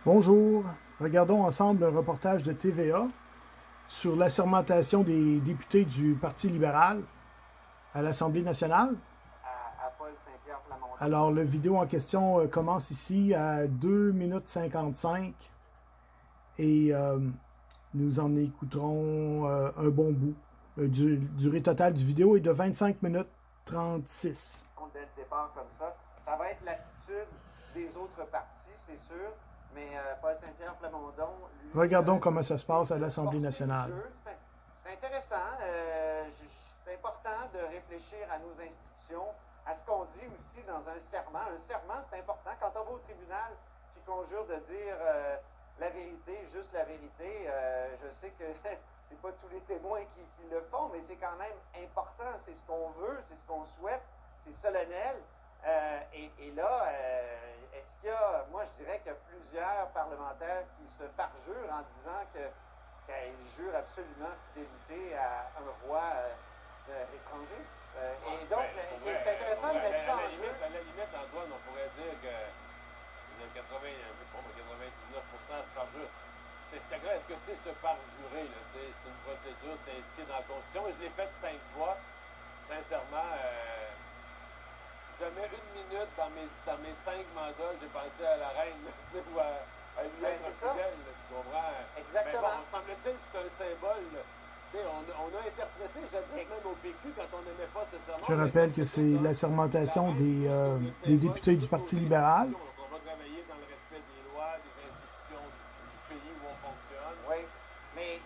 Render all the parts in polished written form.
Bonjour, regardons ensemble un reportage de TVA sur l'assermentation des députés du Parti libéral à l'Assemblée nationale. À Paul Saint-Pierre Plamondon. Alors, le vidéo en question commence ici à 2 minutes 55 et nous en écouterons un bon bout. La durée totale du vidéo est de 25 minutes 36. Dès le départ comme ça, ça va être l'attitude des autres partis, c'est sûr, mais Paul Saint-Pierre Plamondon, lui... Regardons comment ça se passe à l'Assemblée nationale. C'est intéressant, c'est important de réfléchir à nos institutions, à ce qu'on dit aussi dans un serment. Un serment, c'est important. Quand on va au tribunal puis qu'on jure de dire la vérité, juste la vérité, je sais que c'est pas tous les témoins qui le font, mais c'est quand même important. C'est ce qu'on veut, c'est ce qu'on souhaite, c'est solennel. Et là, est-ce qu'il y a, moi je dirais qu'il y a plusieurs parlementaires qui se parjurent en disant qu'ils jurent absolument fidélité à un roi étranger. Et donc, c'est intéressant de mettre ça en jeu. À la limite, Antoine, on pourrait dire que 99% se parjure. C'est grave, est-ce que c'est se parjurer? C'est une procédure, c'est indiqué dans la Constitution. Et je l'ai fait 5 fois. Sincèrement, jamais une minute dans mes 5 mandats, j'ai pensé à la reine ou à lui être fidèle. Tu comprends? Exactement. Mais bon, semble-t-il que c'est un symbole. On a interprété, jadis même au PQ, quand on n'aimait pas ce serment. Je rappelle que c'est l'assermentation des députés du Parti libéral. On va travailler dans le respect des lois, des institutions du pays où on fonctionne. Oui, mais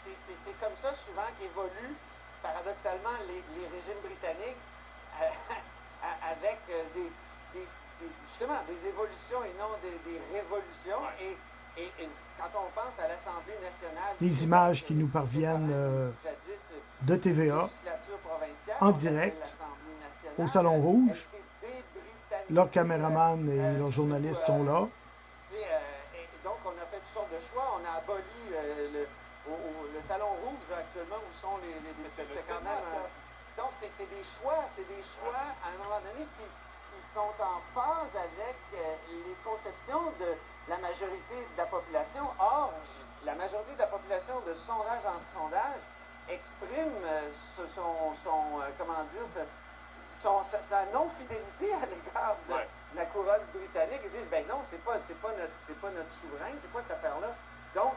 c'est comme ça souvent qu'évoluent, paradoxalement, les régimes britanniques avec justement des évolutions et non des révolutions. Ouais. Et quand on pense à l'Assemblée nationale... Les images qui nous parviennent de TVA, en direct, au Salon Rouge. Leurs caméramans et leurs journalistes sont là. Et donc, on a fait toutes sortes de choix. On a aboli le Salon Rouge, actuellement, où sont les députés. C'est quand même... Donc, c'est des choix, à un moment donné, qui sont en phase avec les conceptions de la majorité de la population. Or, la majorité de la population, de sondage en sondage, exprime sa non-fidélité à l'égard de la couronne britannique. Ils disent, ben non, c'est pas notre souverain, c'est quoi cette affaire-là? Donc,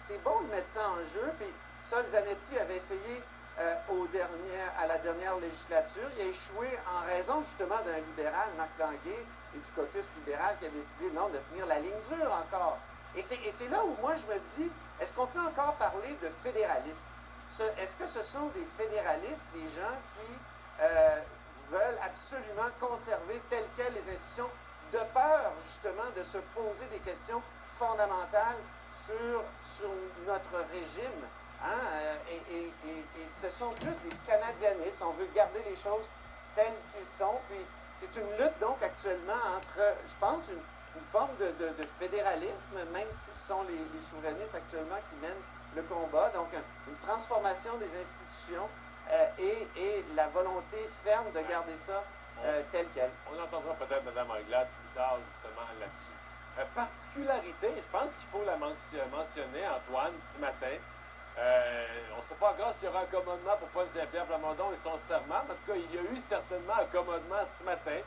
c'est bon de mettre ça en jeu. Puis Sol Zanetti avait essayé à la dernière législature. Il a échoué en raison justement d'un libéral, Marc Tanguay, et du caucus libéral qui a décidé non de tenir la ligne dure encore. Et c'est là où moi je me dis, est-ce qu'on peut encore parler de fédéralisme? Est-ce que ce sont des fédéralistes, des gens qui veulent absolument conserver telles quelles les institutions, de peur justement de se poser des questions fondamentales sur notre régime? Et ce sont plus des canadianistes. On veut garder les choses telles qu'elles sont. Puis c'est une lutte donc actuellement entre, je pense, une forme de fédéralisme, même si ce sont les souverainistes actuellement qui mènent le combat. Donc une transformation des institutions et la volonté ferme de garder ça tel quel. On entendra peut-être Mme Anglade plus tard justement là-dessus. Particularité, je pense qu'il faut la mentionner, Antoine, ce matin. On ne sait pas encore s'il y aura un commandement pour Paul Saint-Pierre Plamondon et son serment. En tout cas, il y a eu certainement un commandement ce matin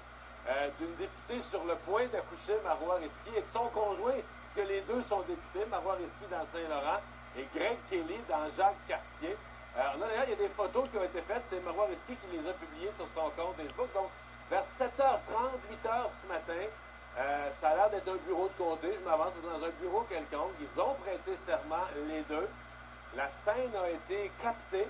d'une députée sur le point d'accoucher, Marois Risky, et de son conjoint, puisque les deux sont députés, Marois Risky dans Saint-Laurent et Greg Kelly dans Jacques-Cartier. Alors là, il y a des photos qui ont été faites. C'est Marois Risky qui les a publiées sur son compte Facebook. Donc, vers 7h30, 8h ce matin, ça a l'air d'être un bureau de comté. Je m'avance dans un bureau quelconque. Ils ont prêté serment, les deux. La scène a été captée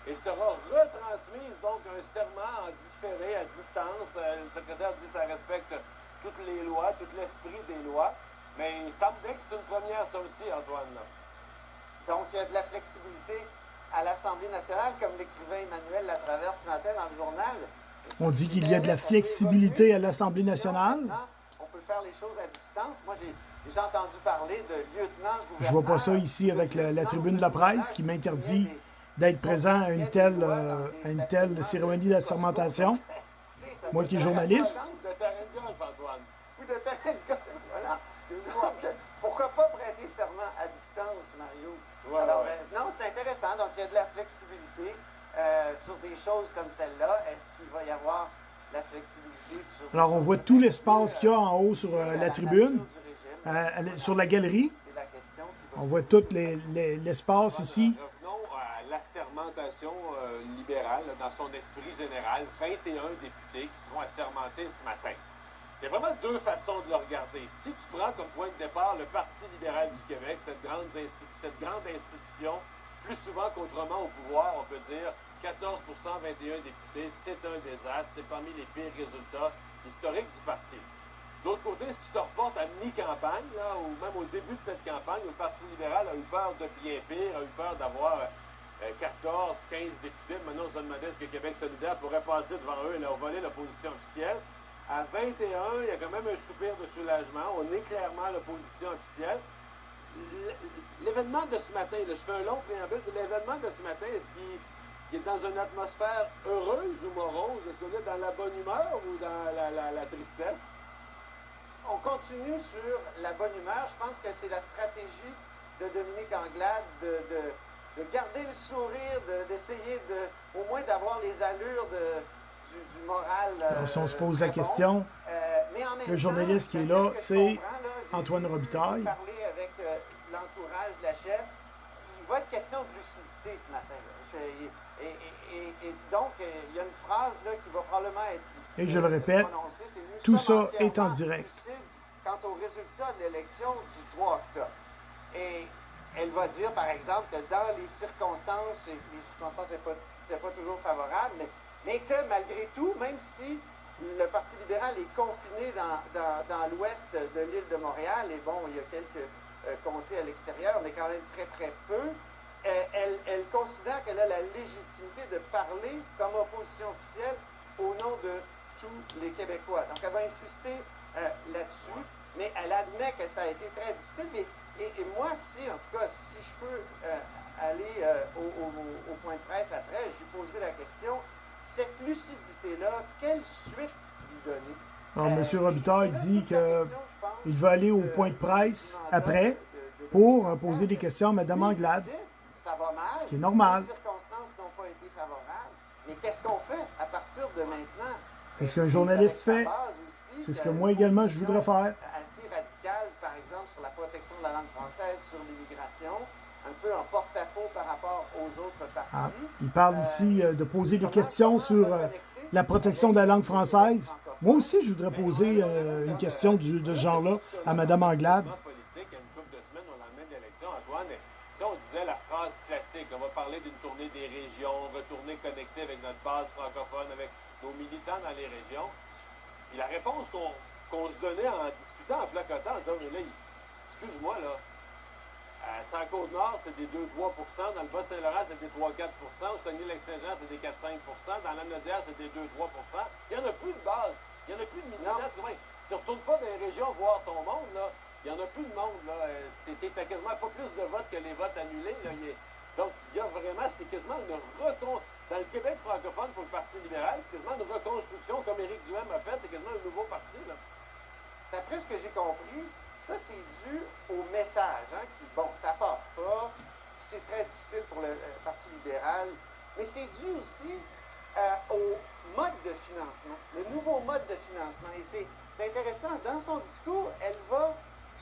et sera retransmise, donc un serment en différé, à distance. Le secrétaire dit que ça respecte toutes les lois, tout l'esprit des lois. Mais il semble bien que c'est une première, ça aussi, Antoine. Là. Donc, il y a de la flexibilité à l'Assemblée nationale, comme l'écrivait Emmanuel Latraverse ce matin dans le journal. On dit qu'il y a de la flexibilité à l'Assemblée nationale. On peut faire les choses à distance. Moi, j'ai entendu parler de lieutenant-gouverneur. Je vois pas ça ici avec la tribune de la presse qui m'interdit d'être présent à une telle cérémonie d'assermentation. Moi qui est journaliste. Ou de terrain de golf, Antoine. Ou de terrain de golf, voilà. Excuse-moi. pourquoi pas prêter serment à distance, Mario? Ouais, Alors, ouais. non, c'est intéressant. Donc, il y a de la flexibilité sur des choses comme celle-là. Est-ce qu'il va y avoir la flexibilité sur... Alors, on voit tout l'espace qu'il y a en haut sur la tribune, sur la galerie. C'est la question qui va... On voit tout l'espace ici. Revenons à l'assermentation libérale dans son esprit général. 21 députés qui seront assermentés ce matin. Il y a vraiment deux façons de le regarder. Si tu prends comme point de départ le Parti libéral du Québec, cette grande institution, plus souvent qu'autrement au pouvoir, on peut dire 14 21 députés, c'est un désastre, c'est parmi les pires résultats historiques du parti. D'autre côté, si tu te reportes à mi-campagne, là, ou même au début de cette campagne, le Parti libéral a eu peur de bien pire, a eu peur d'avoir 14, 15 députés. Maintenant, on se demandait est-ce que Québec solidaire pourrait passer devant eux et leur voler l'opposition officielle. À 21, il y a quand même un soupir de soulagement. On est clairement l'opposition officielle. L'événement de ce matin, là, je fais un long préambule, l'événement de ce matin, est-ce qu'il est dans une atmosphère heureuse ou morose? Est-ce qu'on est dans la bonne humeur ou dans la tristesse? On continue sur la bonne humeur. Je pense que c'est la stratégie de Dominique Anglade de garder le sourire, d'essayer au moins d'avoir les allures du moral. Alors, si on se pose la question, le journaliste qui est là, c'est Antoine Robitaille. Parler avec l'entourage de la chef. Il va être question de lucidité ce matin. Et donc, il y a une phrase là, qui va probablement être et je le répète, tout ça est en direct. Quant au résultat de l'élection du 3 octobre. Et elle va dire, par exemple, que dans les circonstances, n'étaient pas toujours favorables, mais que malgré tout, même si le Parti libéral est confiné dans l'ouest de l'île de Montréal, et bon, il y a quelques comtés à l'extérieur, mais quand même très, très peu, elle considère qu'elle a la légitimité de parler comme opposition officielle au nom de tous les Québécois. Donc, elle va insister là-dessus, mais elle admet que ça a été très difficile. Et moi, en tout cas, si je peux aller au point de presse après, je lui poserai la question, cette lucidité-là, quelle suite lui donner? Alors, M. Robitaille dit qu'il va aller au point de presse après pour poser des questions à Mme Anglade. Ça va mal, ce qui est normal. Les circonstances n'ont pas été favorables. Mais qu'est-ce qu'on fait à partir de maintenant? C'est ce qu'un journaliste fait. C'est ce que moi également je voudrais faire. Assez radical, par exemple, sur la protection de la langue française, sur l'immigration, un peu en porte-à-faux par rapport aux autres partis. Il parle ici de poser des questions sur la protection de la langue française. Moi aussi, je voudrais poser une question de ce genre-là à Mme Anglade. On disait la phrase classique, on va parler d'une tournée des régions, retourner connecter avec notre base francophone, avec nos militants dans les régions. Puis la réponse qu'on se donnait en discutant, en placotant, en disant, mais là, excuse-moi, là, à Saint-Côte-Nord, c'est des 2-3 dans le Bas-Saint-Laurent, c'est des 3-4 au Saguenay-Lac-Saint-Jean, c'est des 4-5 dans l'Anaudière, c'est des 2-3 Il n'y en a plus de base, il n'y en a plus de militants. Tu ne retournes pas dans les régions voir ton monde, là. Il n'y en a plus de monde, là. T'as quasiment pas plus de votes que les votes annulés, là. Donc, il y a vraiment, c'est quasiment une reconstruction. Dans le Québec francophone pour le Parti libéral, c'est quasiment une reconstruction, comme Éric Duhem a fait, c'est quasiment un nouveau parti, là. D'après ce que j'ai compris, ça, c'est dû au message, hein, qui, bon, ça passe pas, c'est très difficile pour le Parti libéral, mais c'est dû aussi au mode de financement, le nouveau mode de financement. Et c'est intéressant, dans son discours, elle va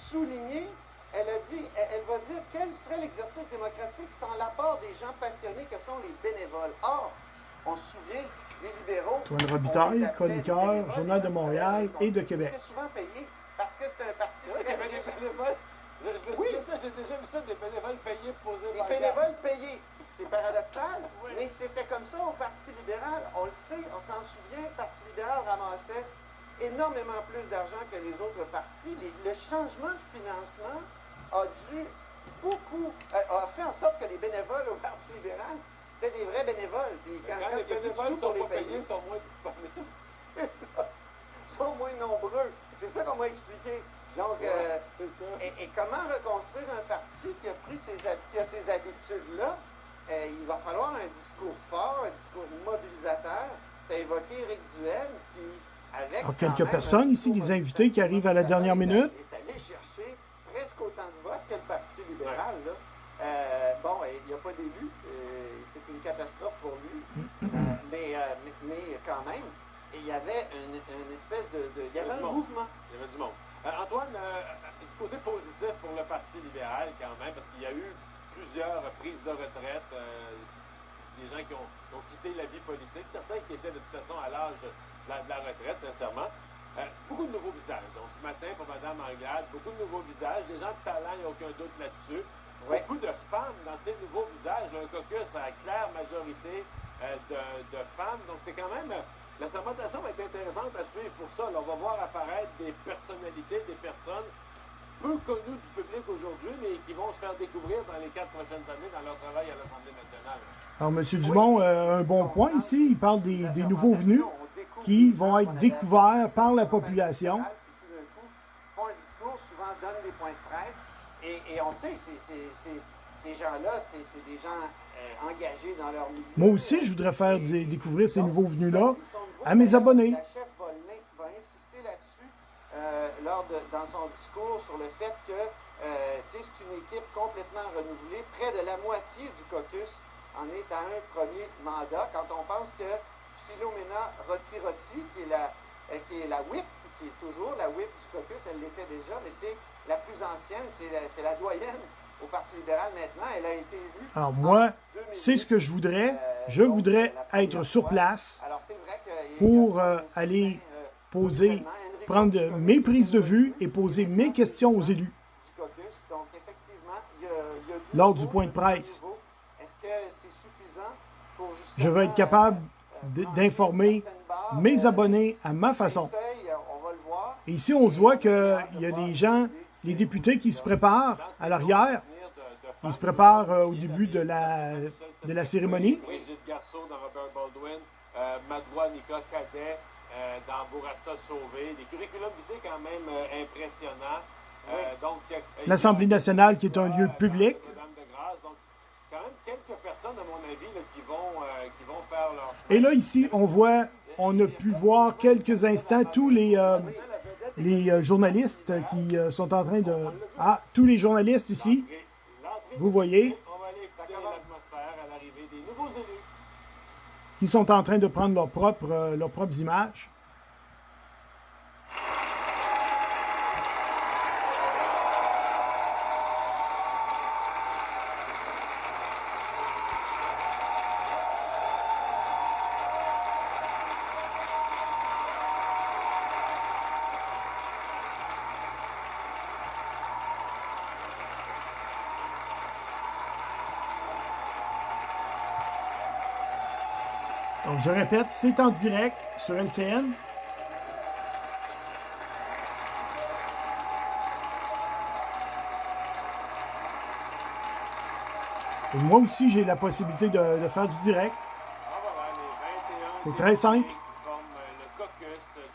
souligner, elle va dire quel serait l'exercice démocratique sans l'apport des gens passionnés que sont les bénévoles. Or, on se souvient, les libéraux... Antoine Robitaille, chroniqueur, Journal de Montréal et de Québec. Très souvent payés parce que c'est un parti... C'est vrai qu'il y avait des bénévoles. Oui. J'ai déjà vu ça, des bénévoles payés pour poser des bénévoles payés. C'est paradoxal, oui. Mais c'était comme ça au Parti libéral. On le sait, on s'en souvient, le Parti libéral ramassait énormément plus d'argent que les autres partis. Le changement de financement a fait en sorte que les bénévoles au Parti libéral, c'était des vrais bénévoles. Puis quand les bénévoles sont pas payés, sont moins disponibles. C'est ça. Ils sont moins nombreux. C'est ça qu'on m'a expliqué. Donc, et comment reconstruire un parti qui a ces habitudes-là? Il va falloir un discours fort, un discours mobilisateur. Tu as évoqué Éric Duhem, qui... Alors, quelques personnes ici, des invités qui arrivent à la dernière minute. Est allé chercher presque au libéral, là. Bon, il n'y a pas d'élu. C'est une catastrophe pour lui. Mais quand même, il y avait une espèce de il y avait un mouvement. Il y avait du monde. Antoine, du côté positif pour le Parti libéral quand même, parce qu'il y a eu plusieurs prises de retraite, des gens qui ont quitté la vie politique, certains qui étaient de toute façon à l'âge de la retraite, sincèrement. Beaucoup de nouveaux visages. Donc ce matin, pour Mme Anglade, beaucoup de nouveaux visages, des gens de talent, il n'y a aucun doute là-dessus. Oui. Beaucoup de femmes dans ces nouveaux visages, un caucus à claire majorité de femmes. Donc c'est quand même... La sermentation va être intéressante à suivre pour ça. Là, on va voir apparaître des personnalités, des personnes peu connues du public aujourd'hui, mais qui vont se faire découvrir dans les 4 prochaines années dans leur travail à l'Assemblée nationale. Alors, M. Dumont, un bon point ici, il parle des nouveaux venus qui vont être découverts par la population. Tout d'un coup, font un discours, souvent donnent des points de presse, et on sait, ces gens-là, c'est des gens engagés dans leur milieu. Moi aussi, je voudrais faire découvrir ces nouveaux venus-là à mes abonnés. La chef Volney va insister là-dessus dans son discours sur le fait que c'est une équipe complètement renouvelée. Près de la moitié du caucus en est à un premier mandat. Quand on pense que Philomena Roti, qui est la whip, qui est toujours la whip du caucus, elle l'était déjà, mais c'est la plus ancienne, c'est la doyenne au Parti libéral maintenant. Elle a été élue. Alors moi, c'est ce que je voudrais. Je voudrais être sur place pour aller poser, prendre mes prises de vue et poser mes questions aux élus lors du point de presse. Je veux être capable d'informer mes abonnés à ma façon. Et ici, on se voit qu'il y a des gens, les députés qui se préparent à l'arrière. Ils se préparent au début de la cérémonie. Brigitte Garceau dans Robert Baldwin, Madoua Nika Cadet dans Bourassa Sauvé. Des curriculums vitae quand même impressionnants. L'Assemblée nationale qui est un lieu public. Donc, quand même quelques personnes, à mon avis, là, qui vont faire leur... Et là, ici, on a pu voir quelques instants tous les journalistes qui sont en train de... Ah, tous les journalistes ici, vous voyez, On va aller écouter l'atmosphère à l'arrivée des nouveaux élus. qui sont en train de prendre leurs propres images. Donc, je répète, c'est en direct sur LCN. Et moi aussi, j'ai la possibilité de faire du direct. Ah, voilà, les 21 C'est très simple. qui forment le caucus du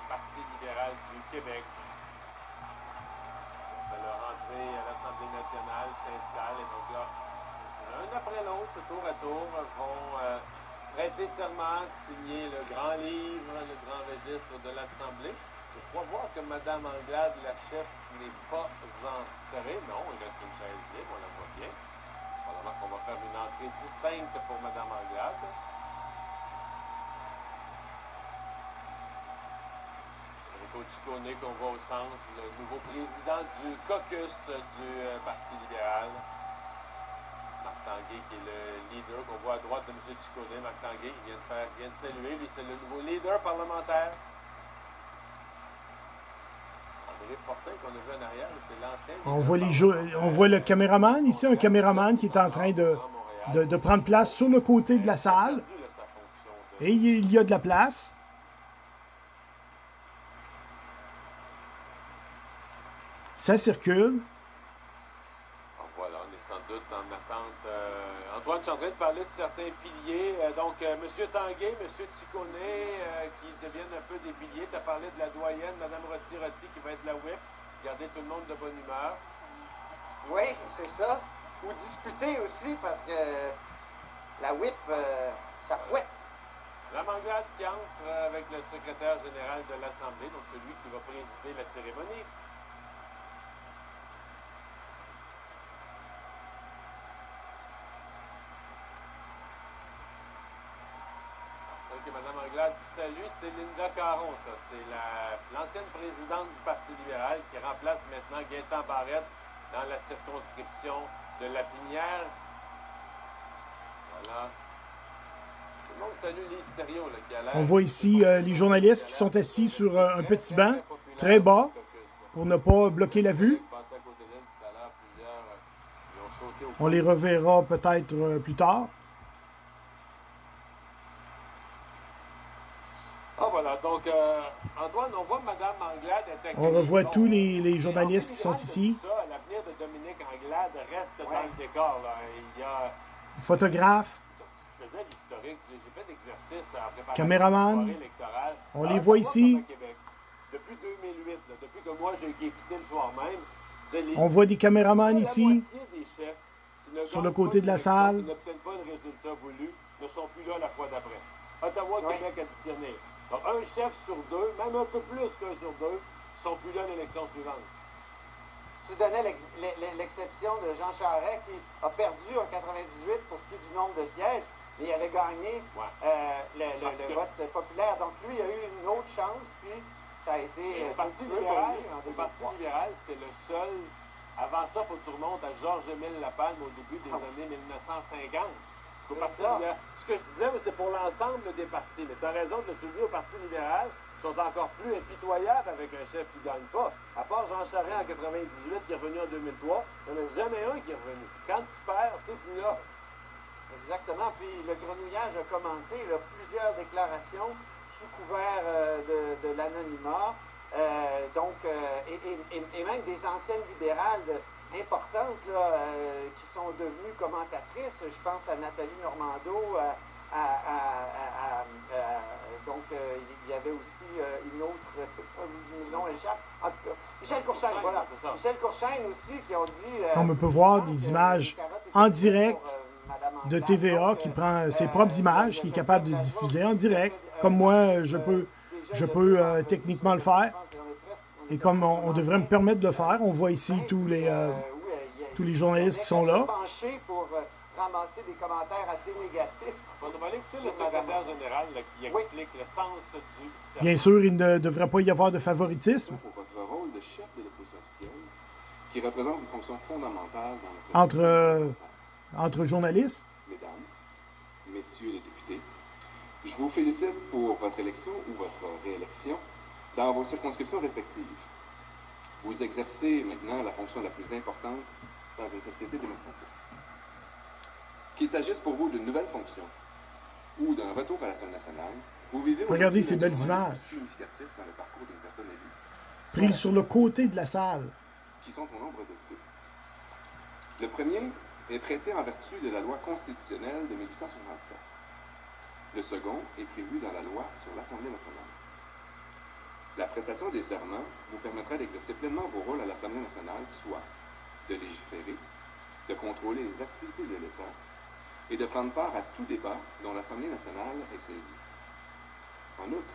Parti libéral du Québec. De leur entrée à l'Assemblée nationale s'installe. Et donc là, l'un après l'autre, tour à tour, vont prêter serment, signer le grand livre, le grand registre de l'Assemblée. Je crois voir que Mme Anglade, la chef, n'est pas entrée. Non, il reste une chaise libre, on la voit bien. Alors qu'on va faire une entrée distincte pour Mme Anglade. Enrico Ciccone qu'on voit au centre, le nouveau président du caucus du Parti libéral. Marc Tanguay qui est le leader qu'on voit à droite de M. Ciccone. Marc Tanguay qui vient de saluer. Lui, c'est le nouveau leader parlementaire. André Fortin qu'on a vu en arrière, c'est l'ancien. On voit le caméraman ici, un caméraman qui est en train de prendre place sur le côté de la salle. Et il y a de la place. Ça circule. Voilà, on est sans doute en attente. Antoine, je suis en train de parler de certains piliers. Donc, M. Tanguay, M. Ciccone, qui deviennent un peu des piliers. Tu as parlé de la doyenne, Mme Roti, qui va être la whip. Garder tout le monde de bonne humeur. Oui, c'est ça. Ou discuter aussi, parce que la whip, ça fouette. La Anglade qui entre avec le secrétaire général de l'Assemblée, donc celui qui va présider la cérémonie. que Mme Anglade salue, c'est Linda Caron, ça. C'est l'ancienne présidente du Parti libéral qui remplace maintenant Gaétan Barrette dans la circonscription de La Pinière. Voilà. Tout le monde salue Lise Thériault, là, qui a l'air... On voit ici les journalistes qui sont assis sur un petit banc, très bas, pour ne pas bloquer la vue. On les reverra peut-être plus tard. Ah voilà, donc Antoine, on voit Mme Anglade est accueillie. On revoit Donc, tous les journalistes qui sont ici. L'avenir de Dominique Anglade reste dans le décor. Là. Il y a... Photographes, Je faisais l'historique, j'ai fait l'exercice en préparant caméraman. la soirée électorale. On les voit ici. Depuis 2008, là, depuis que moi j'ai quitté le soir même, On voit des caméramans la ici, moitié des chefs qui ne sur le gagnent côté pas de la l'élection, salle. qui n'obtiennent pas le résultat voulu, ne sont plus là la fois d'après. Ottawa, Québec additionné. Donc, un chef sur deux, même un peu plus qu'un sur deux, ne sont plus là l'élection suivante. Tu donnais l'exception de Jean Charest qui a perdu en 98 pour ce qui est du nombre de sièges, mais il avait gagné le vote populaire. Donc lui, il a eu une autre chance, puis ça a été... Le Parti libéral, c'est le seul... Avant ça, il faut que tu remontes à Georges-Émile Lapalme au début des années 1950. Au Parti libéral. Ce que je disais, c'est pour l'ensemble des partis. Mais tu as raison de le souligner, au Parti libéral, sont encore plus impitoyables avec un chef qui ne gagne pas. À part Jean Charest en 98 qui est revenu en 2003, il n'y en a jamais un qui est revenu. Quand tu perds, tu n'es plus là. Exactement. Puis le grenouillage a commencé. Il y a plusieurs déclarations sous couvert de l'anonymat. Et même des anciennes libérales importantes là, qui sont devenues commentatrices. Je pense à Nathalie Normando, donc il y avait aussi une autre, le nom échappe, en tout cas, Michel Courchaine, voilà. Michel Courchaine aussi qui ont dit... On peut voir des images en direct de TVA qui prend ses propres images, qui est capable de diffuser en direct. Comme moi, je peux techniquement le faire. Et comme on devrait me permettre de le faire, on voit ici tous les journalistes qui sont là. Pour ramasser des commentaires assez négatifs. On va aller écouter le secrétaire général là, qui explique le sens du... Bien sûr, il ne devrait pas y avoir de favoritisme pour votre rôle de chef de l'opposition officielle, qui représente une fonction fondamentale dans notre entre journalistes. Mesdames, messieurs les députés, je vous félicite pour votre élection ou votre réélection dans vos circonscriptions respectives. Vous exercez maintenant la fonction la plus importante dans une société démocratique. Qu'il s'agisse pour vous d'une nouvelle fonction ou d'un retour à l'Assemblée nationale, vous vivez Regardez ces belles images significatifs dans le parcours d'une personne élue, prises sur le côté de la salle. qui sont au nombre de deux. Le premier est prêté en vertu de la loi constitutionnelle de 1867. Le second est prévu dans la loi sur l'Assemblée nationale. La prestation des serments vous permettra d'exercer pleinement vos rôles à l'Assemblée nationale, soit de légiférer, de contrôler les activités de l'État et de prendre part à tout débat dont l'Assemblée nationale est saisie. En outre,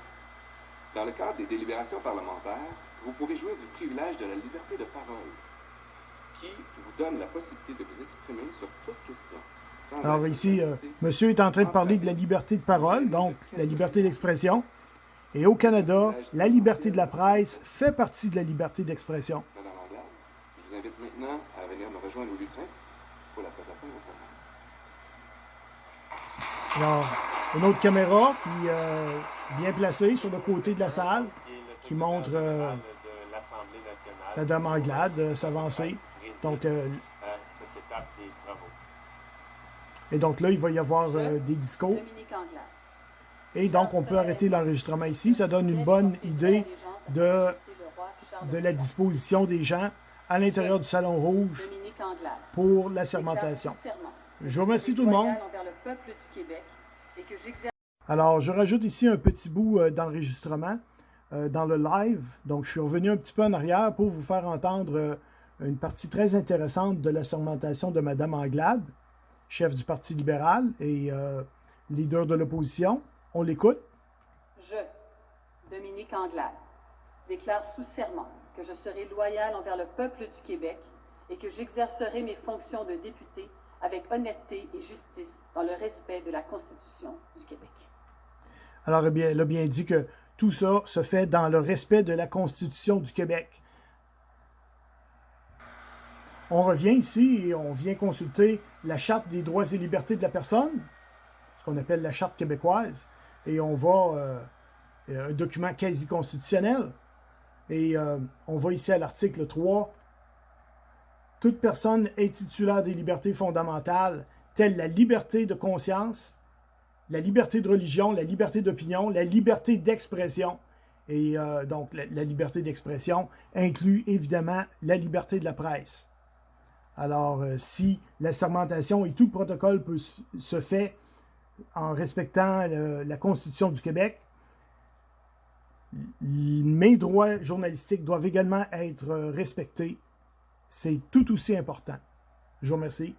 dans le cadre des délibérations parlementaires, vous pourrez jouir du privilège de la liberté de parole, qui vous donne la possibilité de vous exprimer sur toute question. Alors ici, monsieur est en train de parler de la liberté de parole, donc la liberté d'expression. Et au Canada, la liberté de la presse fait partie de la liberté d'expression. Madame Anglade, je vous invite maintenant à venir me rejoindre au lutin pour la prestation de serment. Alors, une autre caméra qui est bien placée sur le côté de la salle, qui montre Mme Anglade s'avancer. Donc, et donc là, il va y avoir des discours. Et donc, on peut arrêter l'enregistrement ici. Ça donne une bonne idée de la disposition des gens à l'intérieur du Salon Rouge pour la sermentation. Je vous remercie tout le monde. Alors, je rajoute ici un petit bout d'enregistrement dans le live. Donc, je suis revenu un petit peu en arrière pour vous faire entendre une partie très intéressante de la sermentation de Mme Anglade, chef du Parti libéral et leader de l'opposition. On l'écoute. Je, Dominique Anglade, déclare sous serment que je serai loyal envers le peuple du Québec et que j'exercerai mes fonctions de député avec honnêteté et justice dans le respect de la Constitution du Québec. Alors, elle a bien dit que tout ça se fait dans le respect de la Constitution du Québec. On revient ici et on vient consulter la Charte des droits et libertés de la personne, ce qu'on appelle la Charte québécoise, et on va, un document quasi constitutionnel, et on va ici à l'article 3. Toute personne est titulaire des libertés fondamentales, telles la liberté de conscience, la liberté de religion, la liberté d'opinion, la liberté d'expression. Et donc, la liberté d'expression inclut évidemment la liberté de la presse. Alors, si l'assermentation et tout le protocole se fait en respectant la Constitution du Québec, mes droits journalistiques doivent également être respectés. C'est tout aussi important. Je vous remercie.